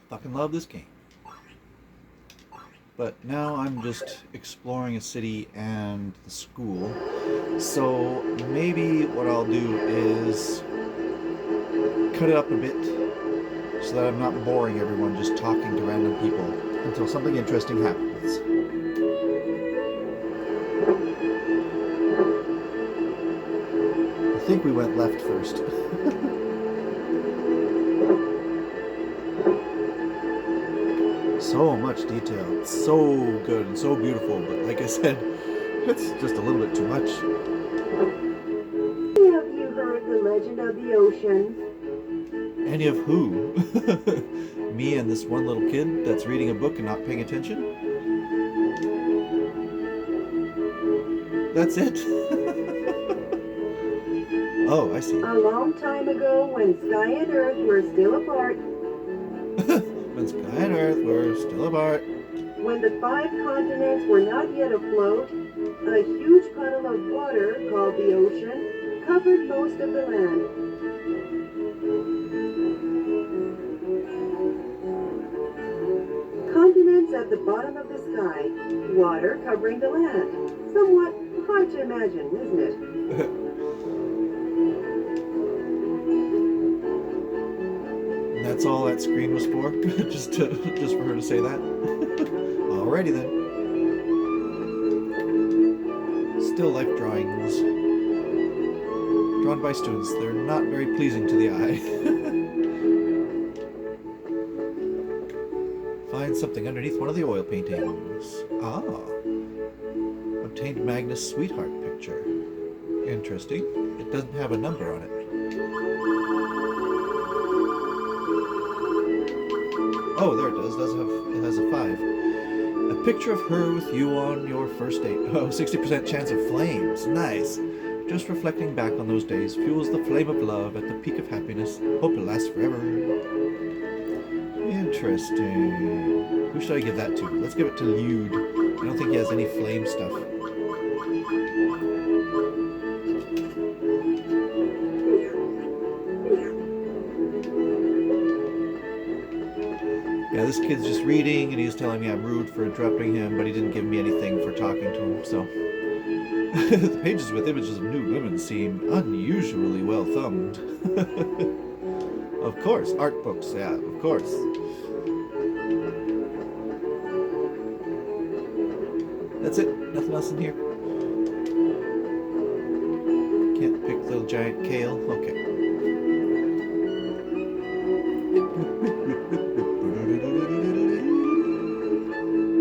fucking love this game. But now I'm just exploring a city and the school. So maybe what I'll do is cut it up a bit so that I'm not boring everyone just talking to random people until something interesting happens. I think we went left first. So much detail. It's so good and so beautiful, but like I said, it's just a little bit too much. Have you heard the legend of the ocean? Any of who? Me and this one little kid that's reading a book and not paying attention? That's it? Oh, I see. A long time ago, when sky and earth were still apart, When sky and earth were still apart. when the 5 continents were not yet afloat, a huge puddle of water called the ocean covered most of the land. Continents at the bottom of the sky, water covering the land. Somewhat hard to imagine, isn't it? And that's all that screen was for? just for her to say that? Alrighty then. Still life drawings. Drawn by students. They're not very pleasing to the eye. Find something underneath one of the oil paintings. Ah. Obtained Magnus' sweetheart picture. Interesting. It doesn't have a number on it. Oh, there it does. It has a 5. A picture of her with you on your first date. Oh, 60% chance of flames. Nice. Just reflecting back on those days fuels the flame of love at the peak of happiness. Hope it lasts forever. Interesting. Who should I give that to? Let's give it to Lude. I don't think he has any flame stuff. Yeah, this kid's just reading and he's telling me I'm rude for interrupting him, but he didn't give me anything for talking to him, so. The pages with images of nude women seem unusually well thumbed. Of course, art books, yeah, of course. That's it, nothing else in here. Can't pick the giant kale, okay.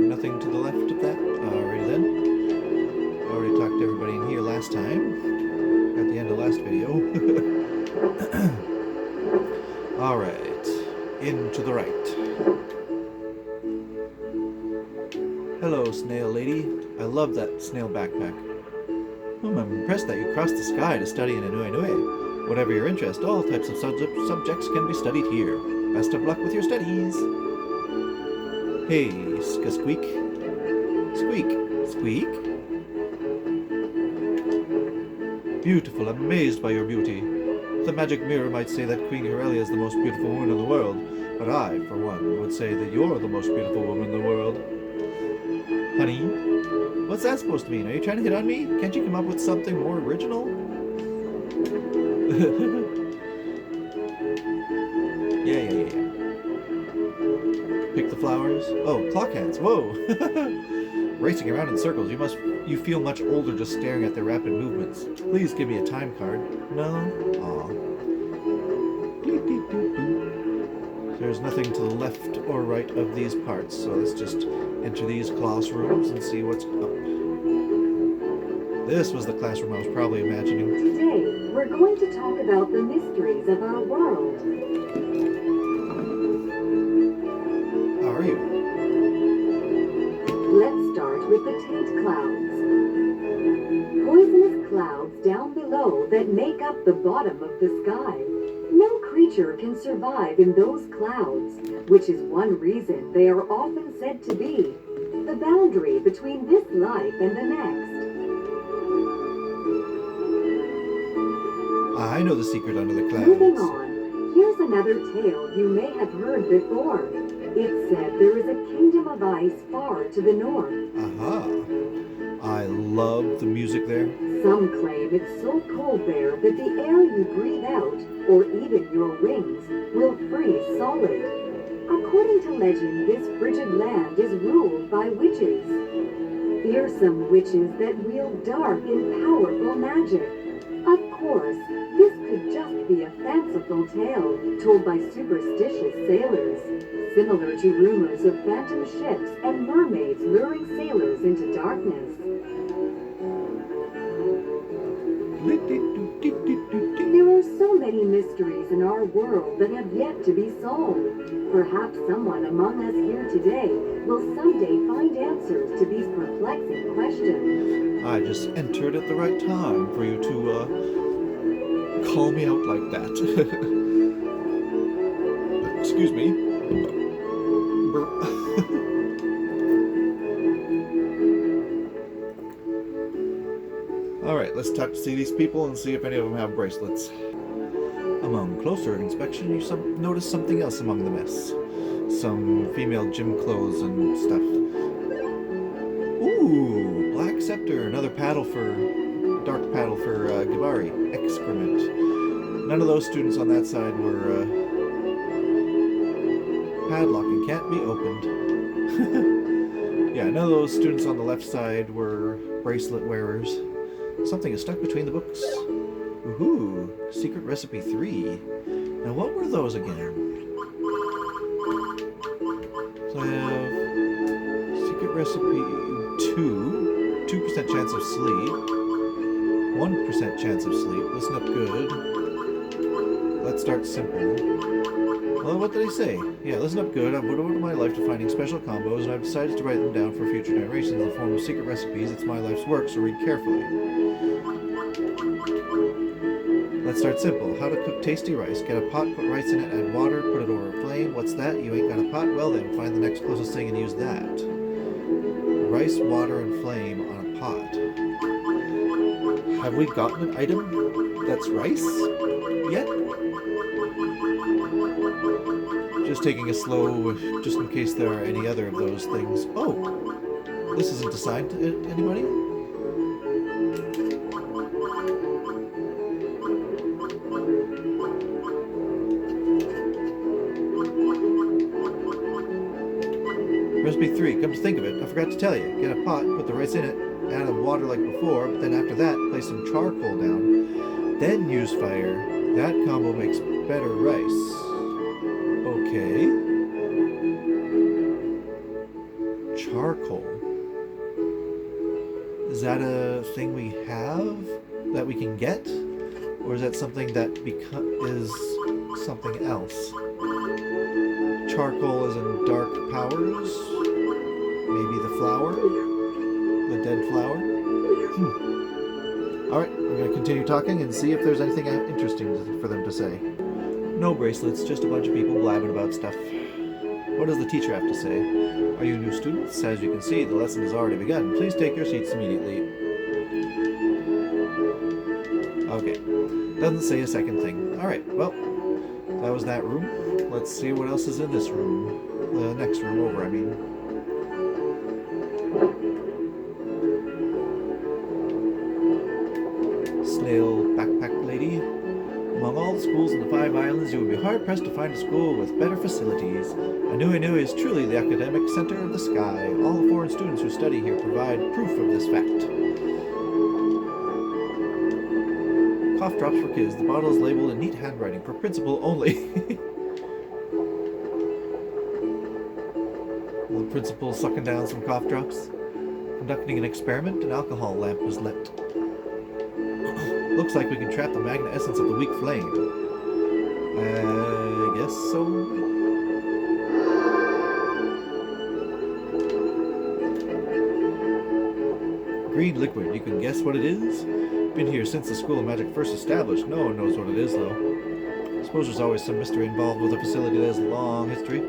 Nothing to the left of that. Alrighty then. Already talked to everybody in here last time. At the end of last video. Alright. In to the right. Hello, snail lady. I love that snail backpack. I'm impressed that you crossed the sky to study in Inui. Whatever your interest, all types of subjects can be studied here. Best of luck with your studies. Hey, Squeak. Squeak. Squeak? Beautiful, I'm amazed by your beauty. The magic mirror might say that Queen Corellia is the most beautiful woman in the world, but I, for one, would say that you're the most beautiful woman in the world. Honey? What's that supposed to mean? Are you trying to hit on me? Can't you come up with something more original? Yeah. Pick the flowers. Oh, clock hands. Whoa. Racing around in circles. You feel much older just staring at their rapid movements. Please give me a time card. No? Aw. There's nothing to the left or right of these parts, so let's just enter these classrooms and see what's up. This was the classroom I was probably imagining. Today, we're going to talk about the mysteries of our world. How are you? Let's start with the taint clouds. Poisonous clouds down below that make up the bottom of the sky. No creature can survive in those clouds, which is one reason they are often said to be the boundary between this life and the next. I know the secret under the clouds. Moving on, here's another tale you may have heard before. It's said there is a kingdom of ice far to the north. Aha. I love the music there. Some claim it's so cold there that the air you breathe out, or even your wings, will freeze solid. According to legend, this frigid land is ruled by witches. Fearsome witches that wield dark and powerful magic. Of course, this could just be a fanciful tale told by superstitious sailors, similar to rumors of phantom ships and mermaids luring sailors into darkness. There are so many mysteries in our world that have yet to be solved. Perhaps someone among us here today will someday find answers to these perplexing questions. I just entered at the right time for you to call me out like that. Excuse me. Alright, let's talk to see these people and see if any of them have bracelets. Among closer inspection, you notice something else among the mess. Some female gym clothes and stuff. Ooh, black scepter, another paddle for, dark paddle for Gibari, excrement. None of those students on that side were padlocked and can't be opened. Yeah, none of those students on the left side were bracelet wearers. Something is stuck between the books. Woohoo! Secret Recipe 3. Now what were those again? So I have Secret Recipe 2, 2% chance of sleep, 1% chance of sleep. Listen up good. Let's start simple. Well, what did I say? Yeah, listen up good. I've devoted my life to finding special combos, and I've decided to write them down for future generations in the form of secret recipes. It's my life's work, so read carefully. Let's start simple. How to cook tasty rice. Get a pot, put rice in it, add water, put it over a flame. What's that? You ain't got a pot? Well then, find the next closest thing and use that. Rice, water, and flame on a pot. Have we gotten an item that's rice yet? Just taking a slow, just in case there are any other of those things. Oh! This isn't assigned to anybody? Recipe 3, come to think of it, I forgot to tell you. Get a pot, put the rice in it, add water like before, but then after that, place some charcoal down. Then use fire. That combo makes better rice. Okay. Charcoal. Is that a thing we have that we can get? Or is that something that is something else? Charcoal is in dark powers? Maybe the flower? The dead flower? Alright, I'm going to continue talking and see if there's anything interesting for them to say. No bracelets, just a bunch of people blabbing about stuff. What does the teacher have to say? Are you new students? As you can see, the lesson has already begun. Please take your seats immediately. Okay, doesn't say a second thing. Alright, well, that was that room. Let's see what else is in this room. The next room over, I mean. Snail backpack lady. Among all the schools in the 5 islands, you would be hard-pressed to find a school with better facilities. Anui is truly the academic center of the sky. All the foreign students who study here provide proof of this fact. Cough drops for kids. The bottle is labeled in neat handwriting for principal only. The principal sucking down some cough drops. Conducting an experiment, an alcohol lamp was lit. Looks like we can trap the magnet essence of the weak flame. I guess so. Green liquid, you can guess what it is? Been here since the School of Magic first established. No one knows what it is, though. I suppose there's always some mystery involved with a facility that has a long history.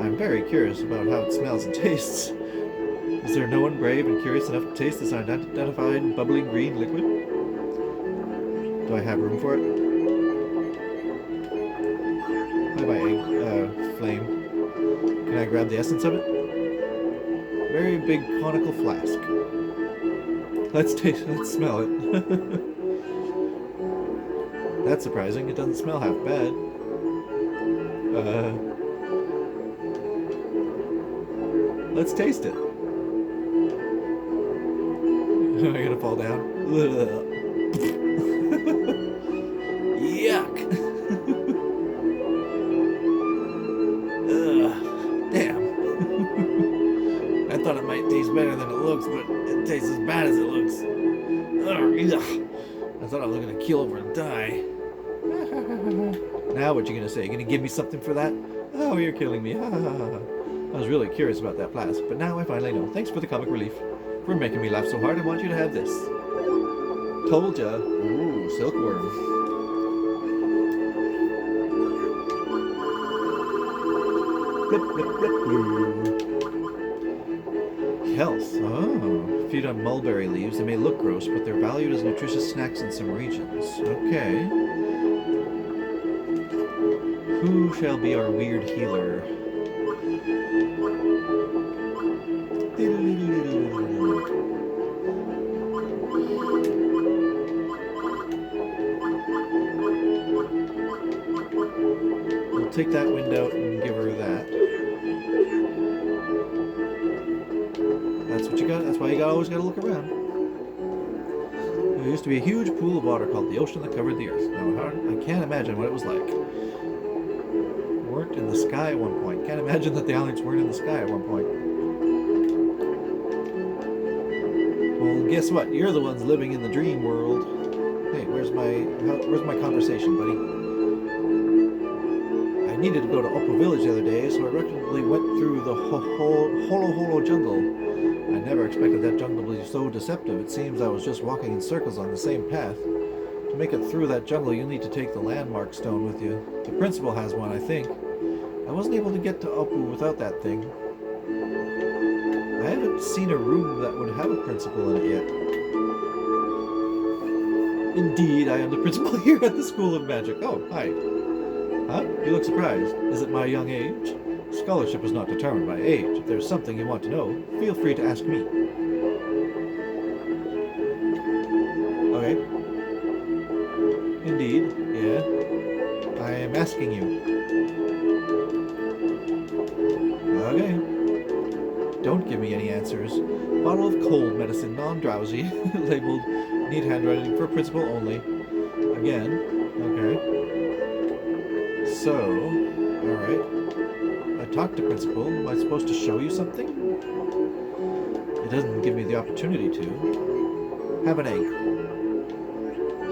I'm very curious about how it smells and tastes. Is there no one brave and curious enough to taste this unidentified bubbling green liquid? Do I have room for it? Bye-bye, egg, flame. Can I grab the essence of it? Very big conical flask. Let's smell it. That's surprising. It doesn't smell half bad. Let's taste it. Am I gonna fall down? Yuck! Damn. I thought it might taste better than it looks, but it tastes as bad as it looks. I thought I was gonna keel over and die. Now what you gonna say? You gonna give me something for that? Oh, you're killing me. I was really curious about that flask, but now I finally know. Thanks for the comic relief. For making me laugh so hard, I want you to have this. Told ya. Ooh, silkworm. Blip, blip, blip, blue. Health. Oh. Feed on mulberry leaves. They may look gross, but they're valued as nutritious snacks in some regions. Okay. Who shall be our weird healer? We'll take that wind out and give her that. That's what you got. That's why you always got to look around. There used to be a huge pool of water called the ocean that covered the earth. Now, I can't imagine what it was like. Weren't in the sky at one point. Can't imagine that the islands weren't in the sky at one point. Well, guess what? You're the ones living in the dream world. Hey, where's my conversation, buddy? I needed to go to Oppo Village the other day, so I reluctantly went through the Holo jungle. I never expected that jungle to be so deceptive. It seems I was just walking in circles on the same path. To make it through that jungle, you'll need to take the landmark stone with you. The principal has one, I think. I wasn't able to get to Oppo without that thing. I haven't seen a room that would have a principal in it yet. Indeed, I am the principal here at the School of Magic. Oh, hi. Huh? You look surprised. Is it my young age? Scholarship is not determined by age. If there's something you want to know, feel free to ask me. Okay. Indeed, yeah. I am asking you. Okay. Don't give me any answers. Bottle of cold medicine, non-drowsy, labeled need handwriting for principal only. Again. Okay. So, alright. I talked to principal. Am I supposed to show you something? It doesn't give me the opportunity to. Have an egg.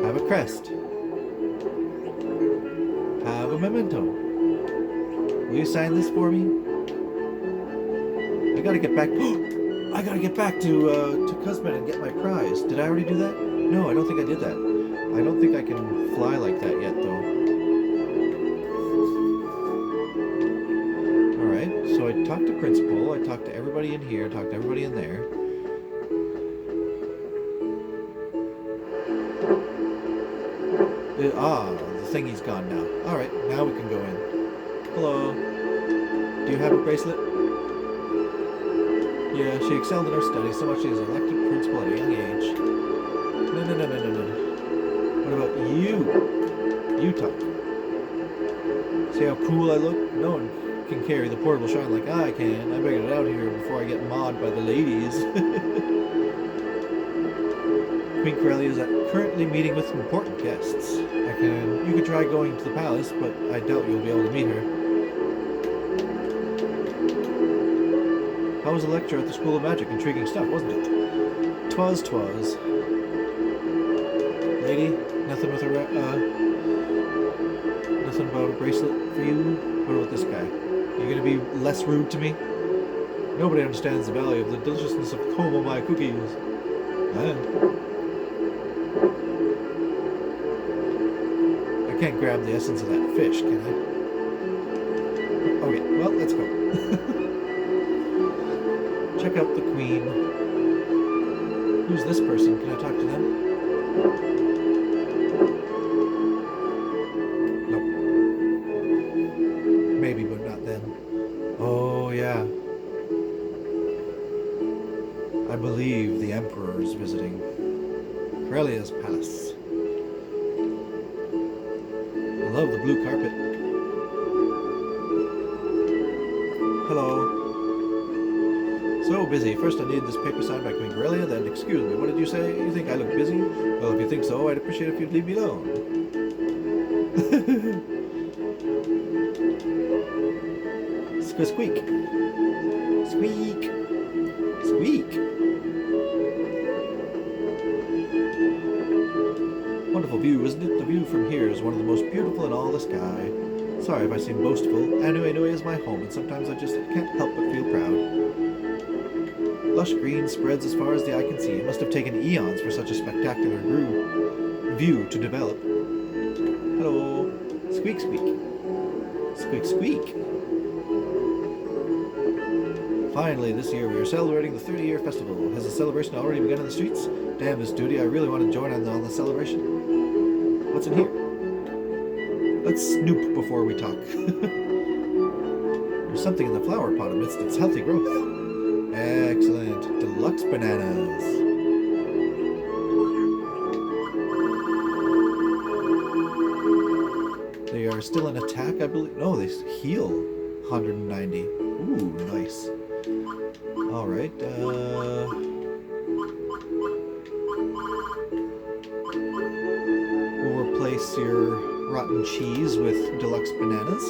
Have a crest. Have a memento. Will you sign this for me? I gotta get back. I gotta get back to Cosmet and get my prize. Did I already do that? No, I don't think I did that. I don't think I can fly like that yet, though. Alright, so I talked to principal, I talked to everybody in here, talked to everybody in there. The thingy's gone now. Alright, now we can go in. Hello. Do you have a bracelet? Yeah, she excelled in her studies so much she was elected principal at a young age. No. What about you? You talk. See how cool I look? No one can carry the portable shine like I can. I better get out here before I get mauled by the ladies. Queen Corellia is currently meeting with important guests. You could try going to the palace, but I doubt you'll be able to meet her. How was the lecture at the School of Magic? Intriguing stuff, wasn't it? Twas. Lady, nothing with nothing about a bracelet for you? What about this guy? You gonna be less rude to me? Nobody understands the value of the deliciousness of Komo Mai cookies. I can't grab the essence of that fish, can I? Okay, well, let's go. Check out the queen. Who's this person? Can I talk to them? Nope. Maybe, but not them. Oh, Oh yeah. I believe the Emperor is visiting Corellia's palace. I love the blue carpet. Hello. So busy. First I need this paper signed by Queen Corellia, then excuse me, what did you say? You think I look busy? Well, if you think so, I'd appreciate if you'd leave me alone. Squeak. Squeak. Squeak. Wonderful view, isn't it? The view from here is one of the most beautiful in all the sky. Sorry if I seem boastful. Anue is my home, and sometimes I just can't help but feel proud. Lush green spreads as far as the eye can see. It must have taken eons for such a spectacular view to develop. Hello. Squeak, squeak. Squeak, squeak. Finally, this year we are celebrating the 30-year festival. Has the celebration already begun in the streets? Damn this duty, I really want to join on the celebration. What's in here? Let's snoop before we talk. There's something in the flower pot amidst its healthy growth. Excellent. Deluxe bananas. They are still in attack, I believe. No, they heal 190. Ooh, nice. Alright, we'll replace your rotten cheese with deluxe bananas.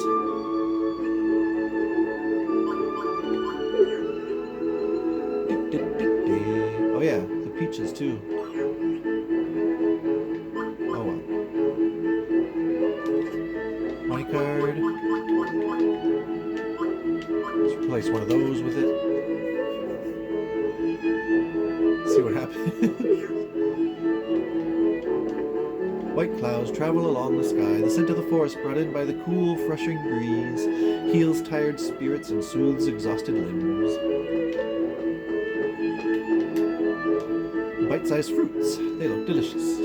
Oh yeah, the peaches too. Oh well. Money card. Let's replace one of those with it. See what happens. White clouds travel along the sky. The scent of the forest brought in by the cool, freshening breeze heals tired spirits and soothes exhausted limbs. Bite-sized fruits. They look delicious.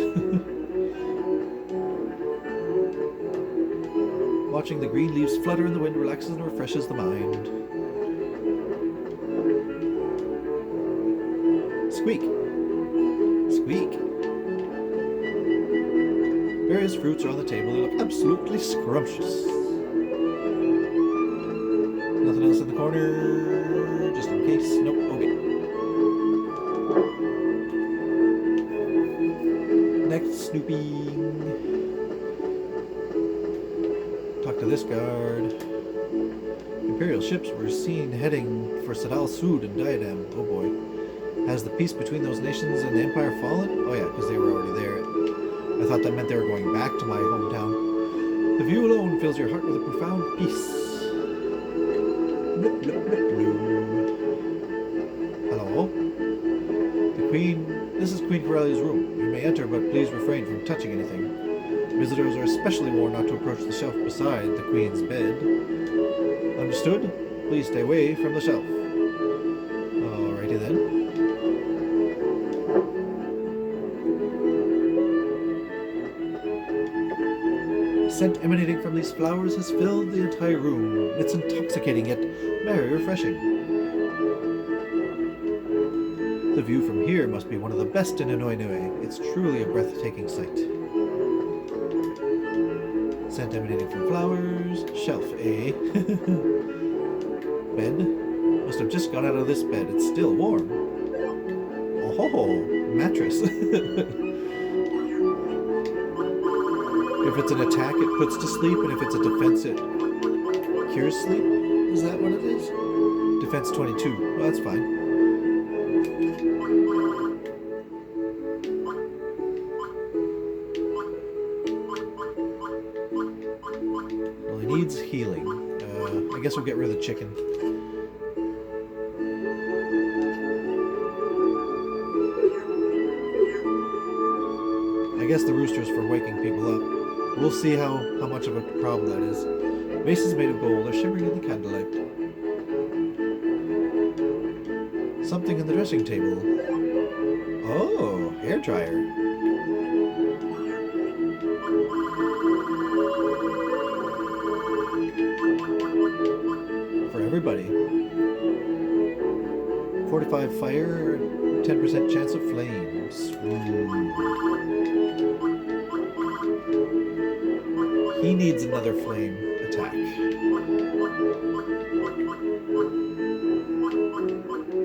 Watching the green leaves flutter in the wind relaxes and refreshes the mind. Squeak. Squeak. Various fruits are on the table. They look absolutely scrumptious. Nothing else in the corner, just in case. Nope. Okay. Next, snooping. Talk to this guard. Imperial ships were seen heading for Sadal Sud and Diadem. Oh boy. Has the peace between those nations and the Empire fallen? Oh yeah, because they were already there. I thought that meant they were going back to my hometown. The view alone fills your heart with a profound peace. Blip, blip, blip, blue. Hello? This is Queen Corellia's room. You may enter, but please refrain from touching anything. Visitors are especially warned not to approach the shelf beside the Queen's bed. Understood? Please stay away from the shelf. Alrighty then. The scent emanating from these flowers has filled the entire room. It's intoxicating yet very refreshing. The view from here must be one of the best in Inouye. It's truly a breathtaking sight. Scent emanating from flowers. Shelf, eh? Bed. Must have just got out of this bed. It's still warm. Oh, mattress. If it's an attack, it puts to sleep, and if it's a defense, it cures sleep. Is that what it is? Defense 22. Well, that's fine. Well, he needs healing. I guess we'll get rid of the chicken. I guess the rooster's for waking people up. We'll see how much of a problem that is. Vases made of gold are shimmering in the candlelight. Something in the dressing table. Oh, hair dryer. For everybody. Fortified fire, 10% chance of flames. He needs another flame attack.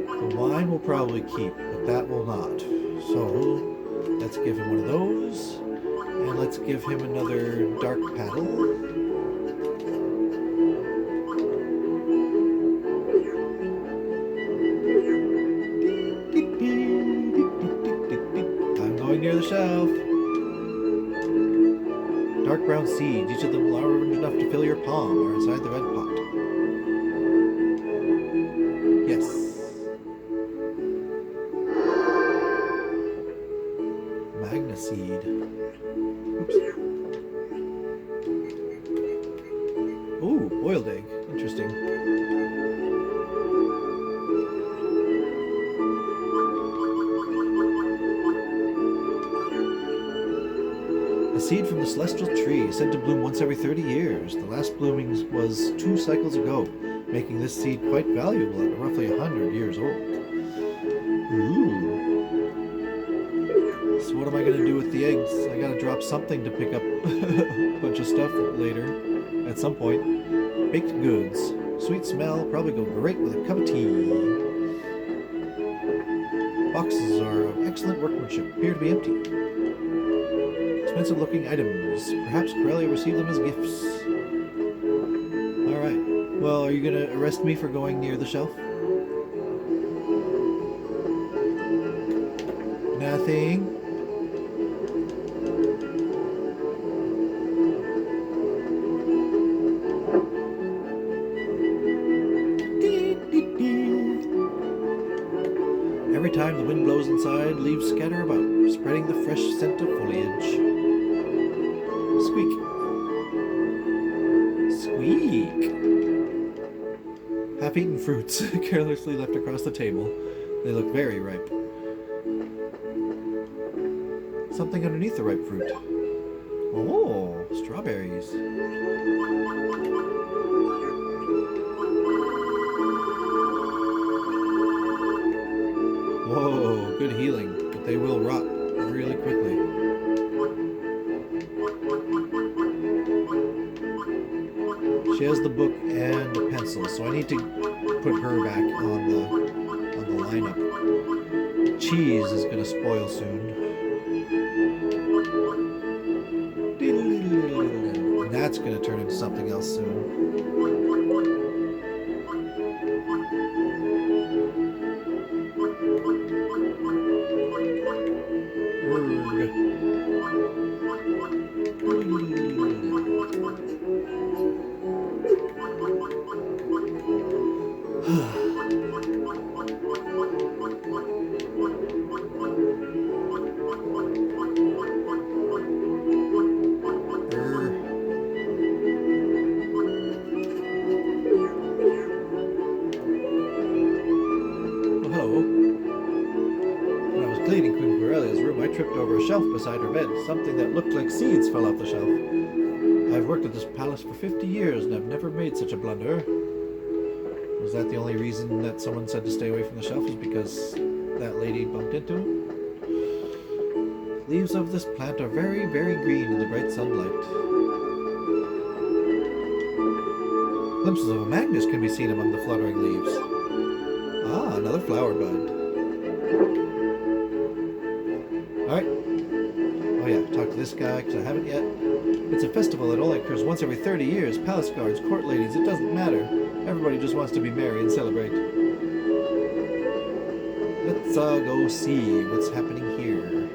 The wine will probably keep, but that will not. So, let's give him one of those. And let's give him another dark paddle. I'm going near the shelf. Dark brown seeds, each of them large enough to fill your palm, are inside the red pot. Yes. Magna seed. Oops. Ooh, boiled egg. Interesting. A seed from the celestial tree, said to bloom once every 30 years. The last blooming was 2 cycles ago, making this seed quite valuable at roughly 100 years old. Ooh. So what am I going to do with the eggs? I got to drop something to pick up a bunch of stuff later, at some point. Baked goods. Sweet smell, probably go great with a cup of tea. Boxes are of excellent workmanship, appear to be empty. Expensive looking items. Perhaps Corellia received them as gifts. Alright. Well, are you going to arrest me for going near the shelf? Nothing. Every time the wind blows inside, leaves scatter about, spreading the fresh scent of foliage. Squeak. Squeak. Half-eaten fruits, carelessly left across the table. They look very ripe. Something underneath the ripe fruit. Oh, strawberries. Whoa, good healing, but they will rot really quickly. She has the book and a pencil, so I need to put her back on the lineup. Cheese is gonna spoil soon. And that's gonna turn into something else soon. Cleaning Queen Corellia's room, I tripped over a shelf beside her bed. Something that looked like seeds fell off the shelf. I've worked at this palace for 50 years and I've never made such a blunder. Was that the only reason that someone said to stay away from the shelf, is because that lady bumped into him? Leaves of this plant are very, very green in the bright sunlight. Glimpses of a magnus can be seen among the fluttering leaves. Ah, another flower bud. Alright. Oh yeah, talk to this guy, because I haven't yet. It's a festival that only occurs once every 30 years. Palace guards, court ladies, it doesn't matter. Everybody just wants to be merry and celebrate. Let's go see what's happening here.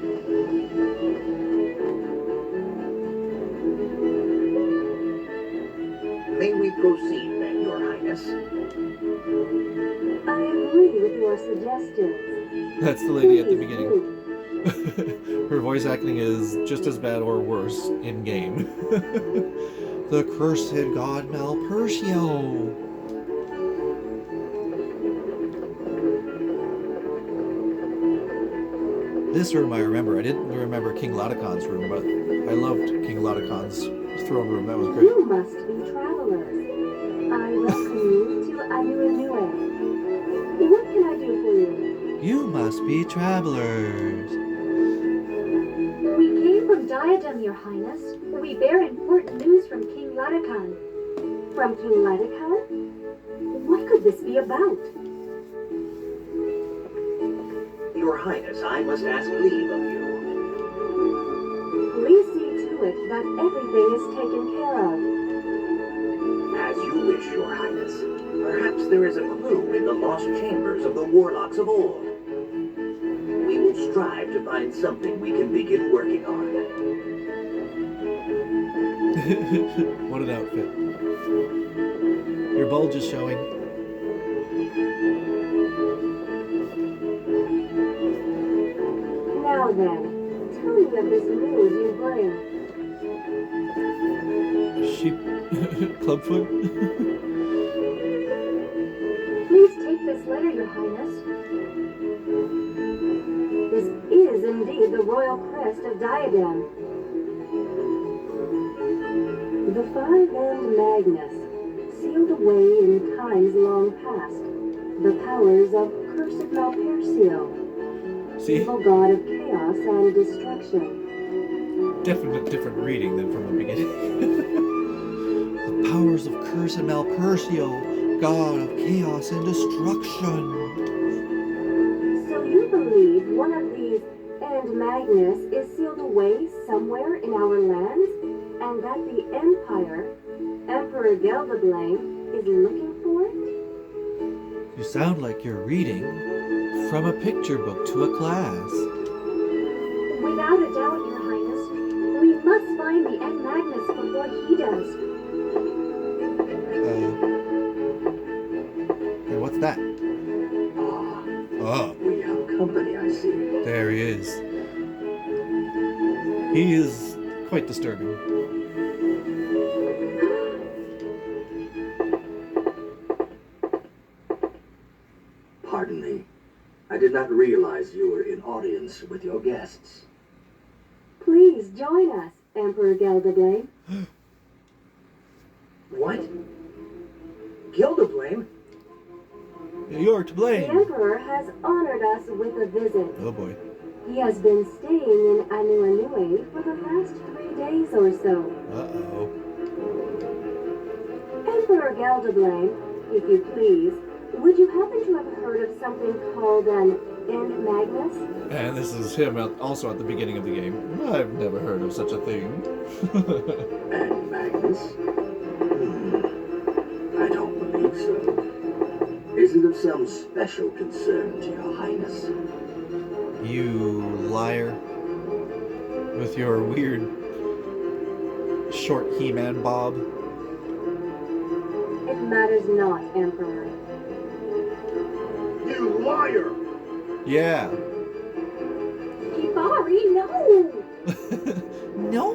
May we proceed then, Your Highness? I agree with your suggestions. That's the lady at the beginning. Her voice acting is just as bad or worse in game. The cursed god Malpertio. This room I remember. I didn't remember King Laodacon's room, but I loved King Laodacon's throne room. That was great. You must be travelers. I welcome you to Anuenue. What can I do for you? You must be travelers. We came from Diadem, Your Highness. We bear important news from King Ladakan. From King Ladakan? What could this be about? Your Highness, I must ask leave of you. Please see to it that everything is taken care of. As you wish, Your Highness. Perhaps there is a clue in the lost chambers of the warlocks of old. We will strive to find something we can begin working on. What an outfit. Your bulge is showing. Now then, tell me of this news you bring. Sheep. Clubfoot. Please take this letter, Your Highness. This is indeed the royal crest of Diadem. The five-armed Magnus, sealed away in times long past, the powers of cursed Malpercio, See? evil god of chaos and destruction. Definite different reading than from the beginning. The powers of curse and Malpercio, god of chaos and destruction. So you believe one of these and Magnus is sealed away somewhere in our lands, and that the Empire, Emperor Geldoblame, is looking for it? You sound like you're reading from a picture book to a class. Without a doubt, Your Highness, we must find the N Magnus before he does. Hey, what's that? Oh, We have company, I see. there he is. He is quite disturbing. Pardon me. I did not realize you were in audience with your guests. Please join us, Emperor Geldoblame. What? Geldoblame? You're to The blame. Emperor has honored us with a visit. Oh boy. He has been staying in Anuenue for the past 3 days or so. Uh-oh. Emperor Geldoblame, if you please, would you happen to have heard of something called an N Magnus? And this is him also at the beginning of the game. I've never heard of such a thing. And Magnus? I don't believe so. Is it of some special concern to your highness? You liar. With your weird short He-Man bob. It matters not, Emperor. You liar! Yeah. Kibari, no! No!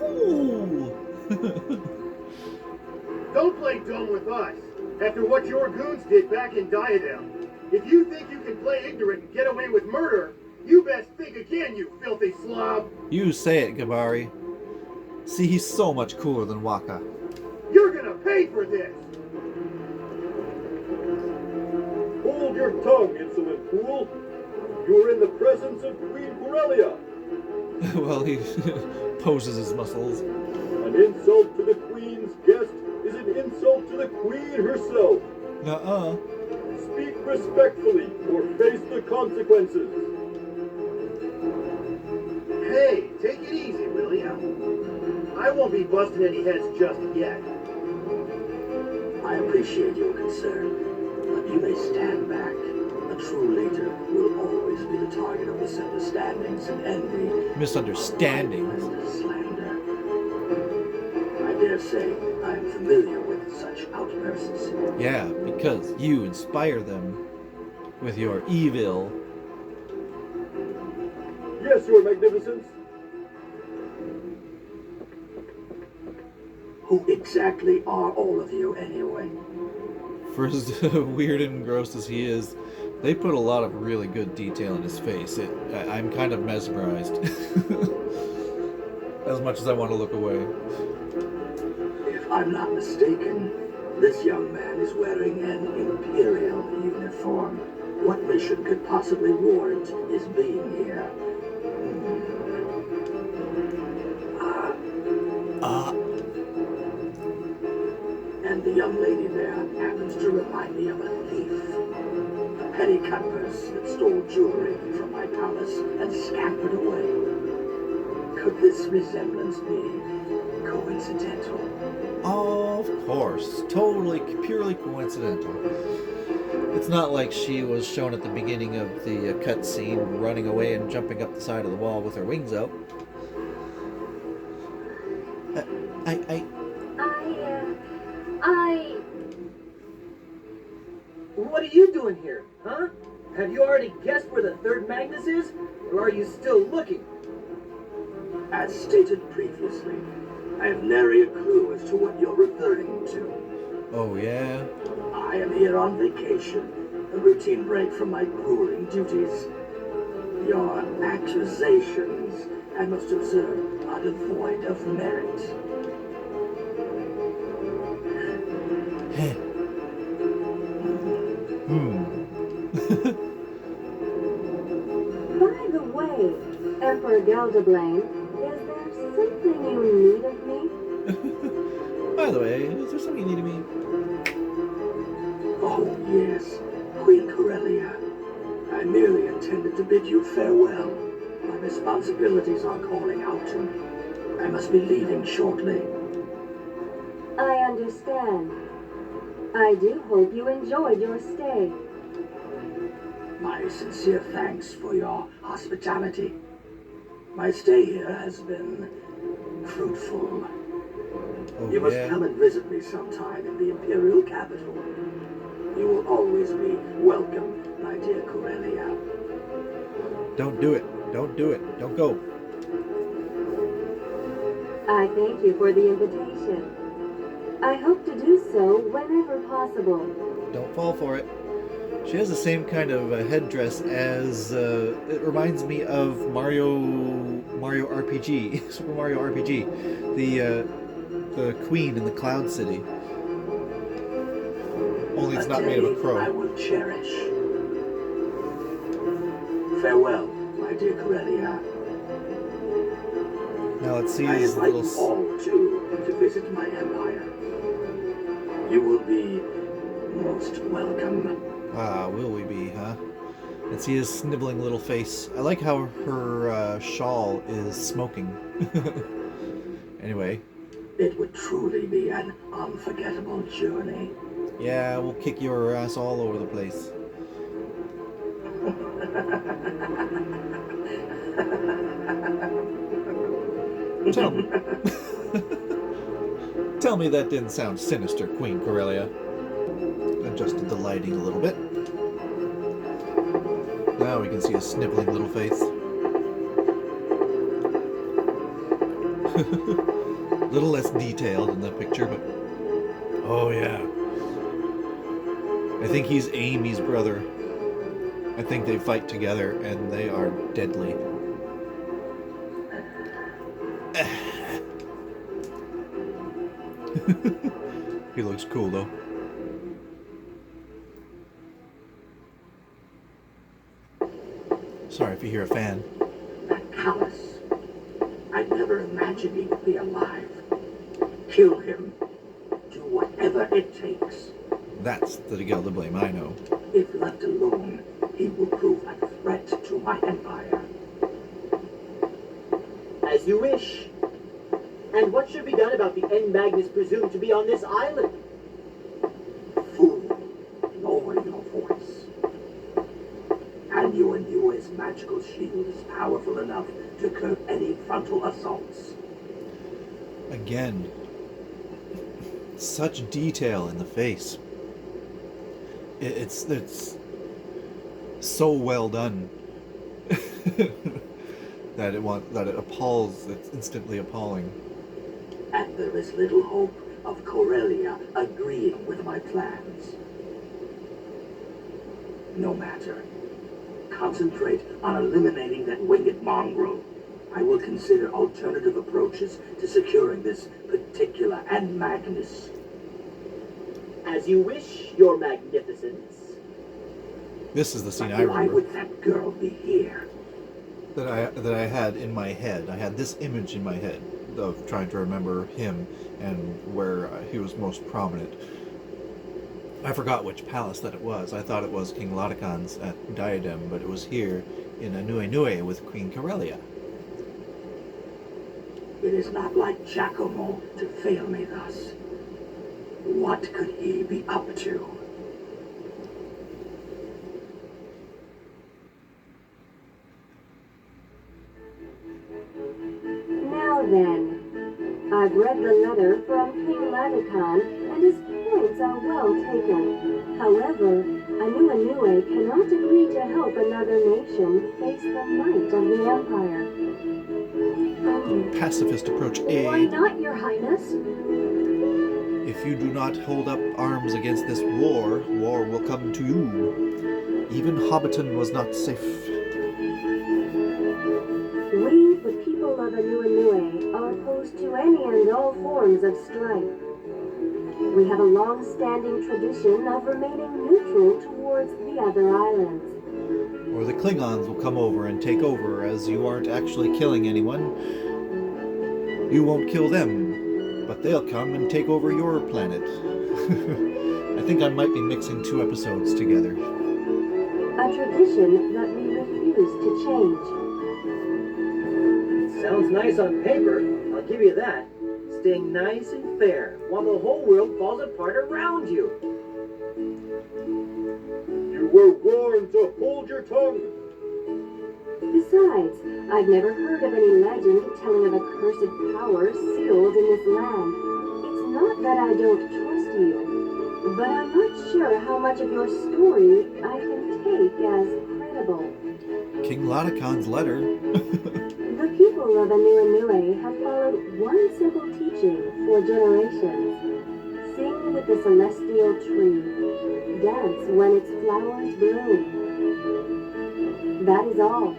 Don't play dumb with us. After what your goons did back in Diadem, if you think you can play ignorant and get away with murder, you best think again, you filthy slob. You say it, Gabari. See, he's so much cooler than Waka. You're gonna pay for this. Hold your tongue, insolent fool! You're in the presence of Queen Corellia! Well, he poses his muscles. An insult to the Queen's guest is an insult to the Queen herself! Nuh-uh. Speak respectfully or face the consequences! Hey, take it easy, will ya? I won't be busting any heads just yet. I appreciate your concern, but you may stand back. A true leader will always be the target of misunderstandings and envy. Misunderstandings. And slander. I dare say I am familiar with such outbursts. Yeah, because you inspire them with your evil. Yes, Your Magnificence! Who exactly are all of you, anyway? For as weird and gross as he is, they put a lot of really good detail in his face. I'm kind of mesmerized. As much as I want to look away. If I'm not mistaken, this young man is wearing an imperial uniform. What mission could possibly warrant his being here? And the young lady there happens to remind me of a thief. A petty cutpurse that stole jewelry from my palace and scampered away. Could this resemblance be coincidental? Of course. Totally, purely coincidental. It's not like she was shown at the beginning of the cutscene running away and jumping up the side of the wall with her wings out. What are you doing here, huh? Have you already guessed where the third Magnus is? Or are you still looking? As stated previously, I have nary a clue as to what you're referring to. Oh, yeah? I am here on vacation, a routine break from my grueling duties. Your accusations, I must observe, are devoid of merit. By the way, Emperor Geldoblame, is there something you need of me? By the way, is there something you need of me? Oh, yes, Queen Corellia. I merely intended to bid you farewell. My responsibilities are calling out to me. I must be leaving shortly. I understand. I do hope you enjoyed your stay. My sincere thanks for your hospitality. My stay here has been fruitful. Oh, You must yeah? come and visit me sometime in the Imperial capital. You will always be welcome, my dear Corellia. Don't do it. Don't do it. Don't go. I thank you for the invitation. I hope to do so whenever possible. Don't fall for it. She has the same kind of headdress as, it reminds me of Mario RPG, Super Mario RPG, the queen in the Cloud City. Only it's not made of a I crow. will cherish. Farewell, my dear Corellia. Now let's see I his invite little... you all, too, to visit my empire. You will be most welcome. Ah, will we be, huh? Let's see his sniveling little face. I like how her shawl is smoking. Anyway. It would truly be an unforgettable journey. Yeah, we'll kick your ass all over the place. Tell me. Tell me that didn't sound sinister, Queen Corellia. Adjusted the lighting a little bit. Now we can see a sniveling little face. Little less detailed in the picture, but... Oh, yeah. I think he's Amy's brother. I think they fight together, and they are deadly. He looks cool, though. Sorry if you hear a fan. That callous. I never imagined he would be alive. Kill him. Do whatever it takes. That's the Geldoblame I know. If left alone, he will prove a threat to my empire. As you wish. And what should be done about the N Magnus presumed to be on this island? Fool, lower your voice. Anuanua's magical shield is powerful enough to curb any frontal assaults. Again, such detail in the face. It's so well done that it appalls. It's instantly appalling. And there is little hope of Corellia agreeing with my plans. No matter. Concentrate on eliminating that winged mongrel. I will consider alternative approaches to securing this particular N Magnus. As you wish, your magnificence. This is the scene But I why remember would that girl be here? that I had in my head. I had this image in my head of trying to remember him and where he was most prominent. I forgot which palace that it was. I thought it was King Latakan's at Diadem, but it was here in Anue with Queen Corellia. It is not like Giacomo to fail me thus. What could he be up to? Now then, I've read the letter from King Latakan, and his points are well taken. However, Anue cannot agree to help another nation face the might of the Empire. Pacifist approach Why aid. not, Your Highness? If you do not hold up arms against this war, war will come to you. Even Hobbiton was not safe. We, the people of Anue, are opposed to any and all forms of strife. We have a long-standing tradition of remaining neutral towards the other islands. Or the Klingons will come over and take over, as you aren't actually killing anyone. You won't kill them, but they'll come and take over your planet. I think I might be mixing two episodes together. A tradition that we refuse to change. Sounds nice on paper, I'll give you that. Staying nice and fair, while the whole world falls apart around you. You were warned to hold your tongue. Besides, I've never heard of any legend telling of a cursed power sealed in this land. It's not that I don't trust you, but I'm not sure how much of your story I can take as credible. King Latakan's letter. The people of Anue have followed one simple teaching for generations. Sing with the celestial tree. Dance when its flowers bloom. That is all.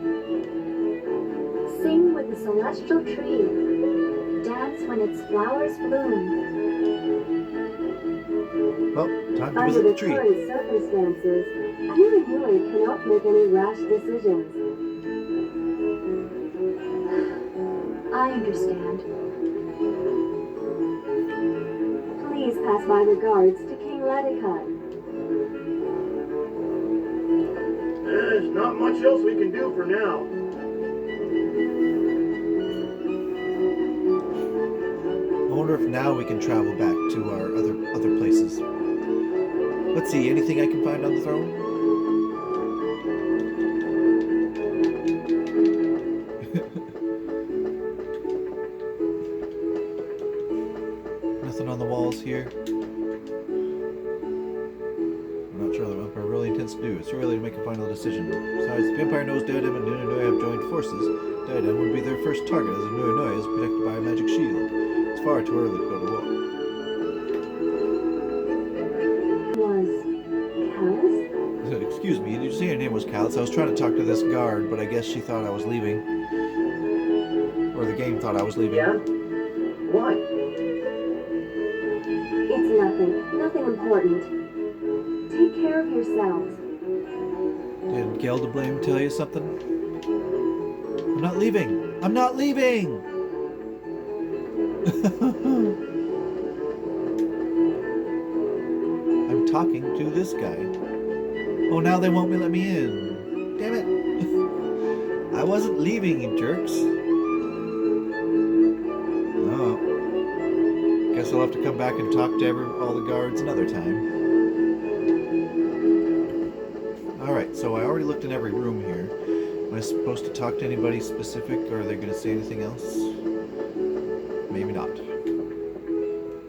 Sing with the celestial tree. Dance when its flowers bloom. Well, time to Under visit the the tree. current circumstances, Anue cannot make any rash decisions. I understand. Please pass my regards to King Latakan. There's not much else we can do for now. I wonder if now we can travel back to our other places. Let's see, anything I can find on the throne? Nothing on the walls here. I'm not sure the Emperor really intends to do. It's too early to make a final decision. Besides, if the Empire knows Diadem and Nunui have joined forces, Diadem would be their first target, as Nunui is protected by a magic shield. It's far too early to go to war. Was Callus? Excuse me, did you say your name was Callus? I was trying to talk to this guard, but I guess she thought I was leaving. Or the game thought I was leaving. Yeah? Why? It's nothing. Nothing important. Take care of yourselves. Did Geldoblame tell you something? I'm not leaving! I'm not leaving! I'm talking to this guy. Oh, now they won't let me in. Damn it! I wasn't leaving, you jerks. Oh. Guess I'll have to come back and talk to all the guards another time. Alright, so I already looked in every room here. Am I supposed to talk to anybody specific, or are they going to say anything else? Maybe not.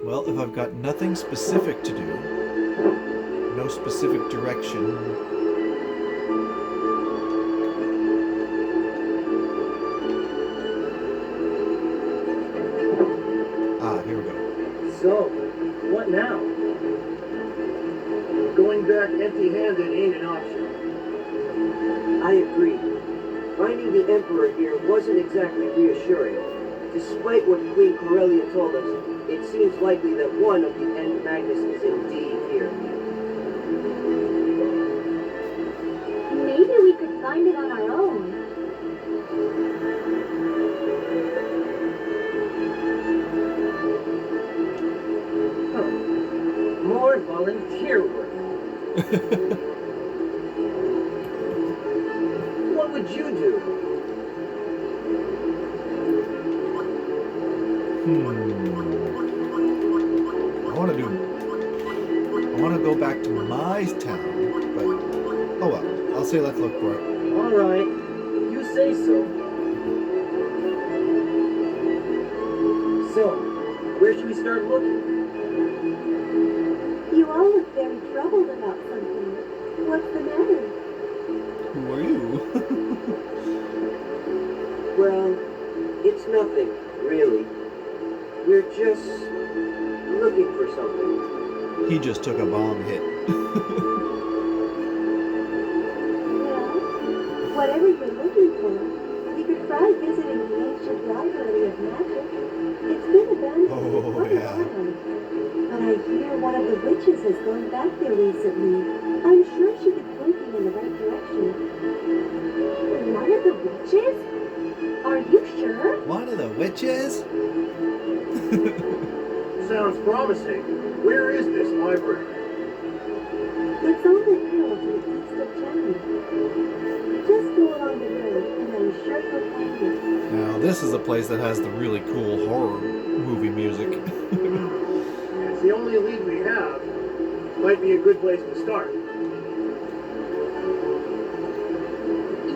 Well, if I've got nothing specific to do, no specific direction, here we go. So, what now? Going back empty-handed ain't an option. I agree. Finding the Emperor here wasn't exactly reassuring. Despite what Queen Corellia told us, it seems likely that one of the End Magnus is indeed here. What would you do? I want to go back to my town, but oh well. I'll say let's look for it. Alright, you say so. So, where should we start looking? You all look very troubled about something. What's the matter? Who are you? Well, it's nothing, really. We're just looking for something. He just took a bomb hit. Well, whatever you're looking for, we could try visiting the ancient library of magic. It's been abandoned for quite a while. But I hear one of the witches has gone back there recently. I'm sure she could point you in the right direction. One of the witches? Are you sure? One of the witches? Sounds promising. Where is this library? It's on the hill to the east of town. Just go along the road and I'm sure you'll find it. Now this is a place that has the really cool horror movie music. It's the only lead we have. Might be a good place to start.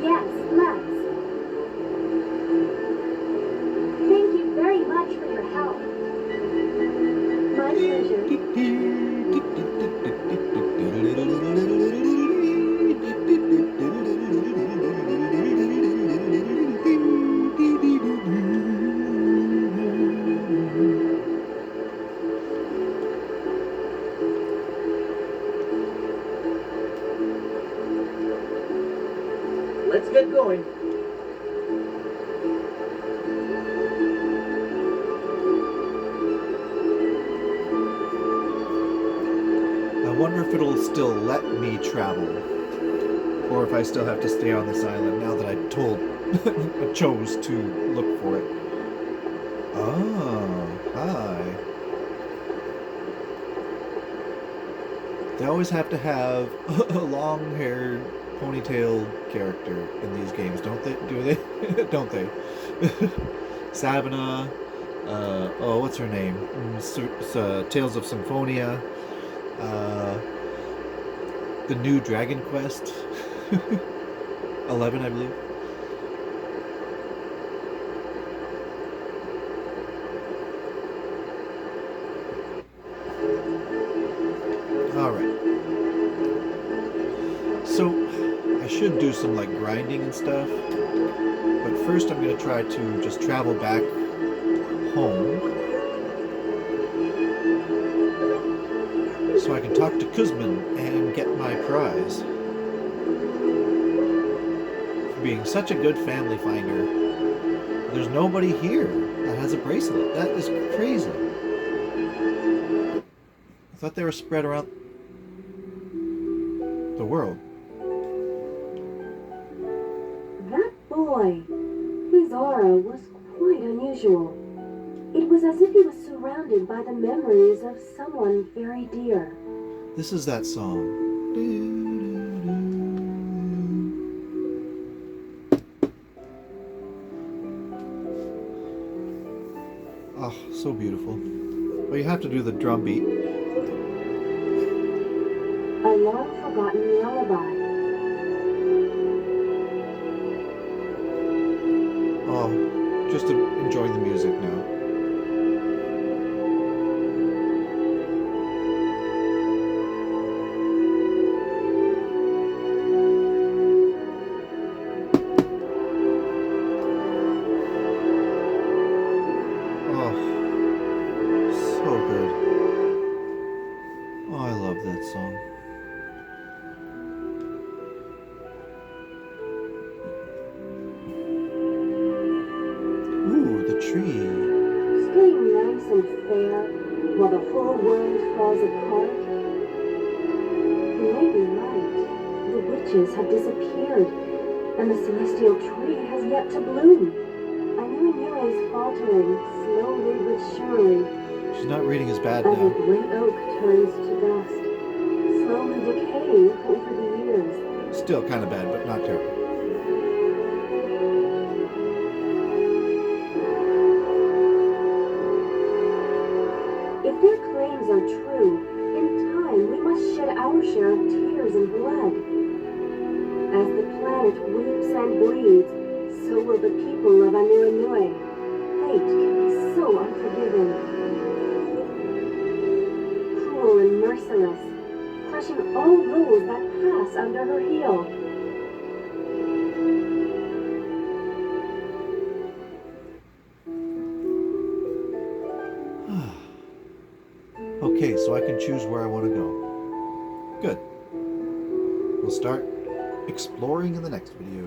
Yes, let's. Thank you very much for your help. My pleasure. Let's get going. I wonder if it'll still let me travel. Or if I still have to stay on this island now that I chose to look for it. Oh, hi. They always have to have a long-haired, ponytailed character in these games, don't they? Do they? Don't they? Savannah, what's her name? Tales of Symphonia, the new Dragon Quest, 11, I believe. Alright. So, I should do some like grinding and stuff, but first I'm going to try to just travel back home so I can talk to Kuzmin and get my prize for being such a good family finder. There's nobody here that has a bracelet. That is crazy. I thought they were spread around the world. That boy, his aura was quite unusual. It was as if he was surrounded by the memories of someone very dear. This is that song. Oh, so beautiful. Well, you have to do the drum beat. A long-forgotten lullaby. Oh, just enjoying the music now. Oh, so good. Oh, I love that song. Ooh, the tree. Staying nice and fair while the whole world falls apart. You may be right. The witches have disappeared, and the celestial tree has yet to bloom. Anue is faltering, slowly but surely, She's not reading as bad as a now. great oak turns to dust, slowly decaying over the years. Still kind of bad, but not terrible. are true, in time we must shed our share of tears and blood. As the planet weeps and bleeds, so will the people of Anuenue. Fate can be so unforgiving. Cruel and merciless, crushing all those that pass under her heel. Okay, so I can choose where I want to go. Good. We'll start exploring in the next video.